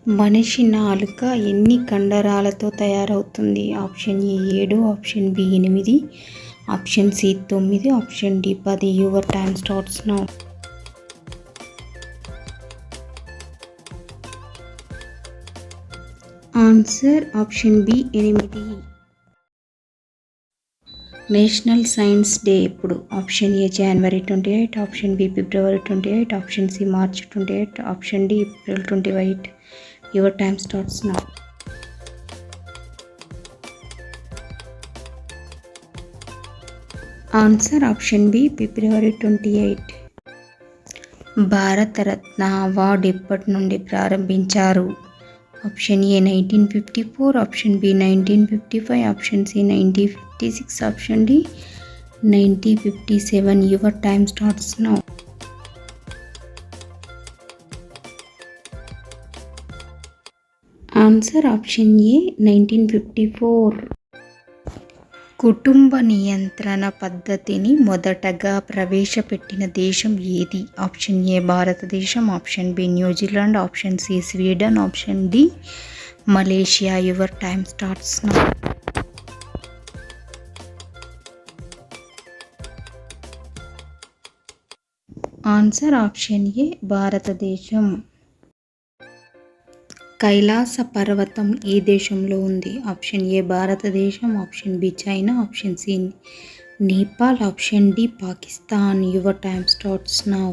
మనిషి నాలుక ఎన్ని కండరాలతో తయారవుతుంది? Option A 7, option B 8, option C 9, option D 10. Your time starts now. Answer option B 8. National science day ఎప్పుడు? Option A January 28, option B February 28, option C March 28, option D April 28. Your time starts now. Answer option B February 28. Bharat Ratna award ఎప్పటి నుండి ప్రారంభించారు? Option A 1954, option B 1955, option C 1956, option D 1957. Your time starts now. Answer option A 1954. కుటుంబ నియంత్రణ పద్ధతిని మొదటగా ప్రవేశపెట్టిన దేశం ఏది? Option A Bharatadesam, option B New Zealand, option C Sweden, option D Malaysia. Your time starts now. Answer option A Bharatadesam. Kailasa పర్వతం ఏ దేశంలో ఉంది? Option A Bharatadesam, option B China, option C Nepal, option D Pakistan. Your time starts now.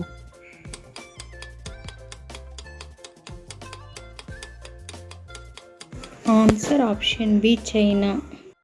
Answer option B China.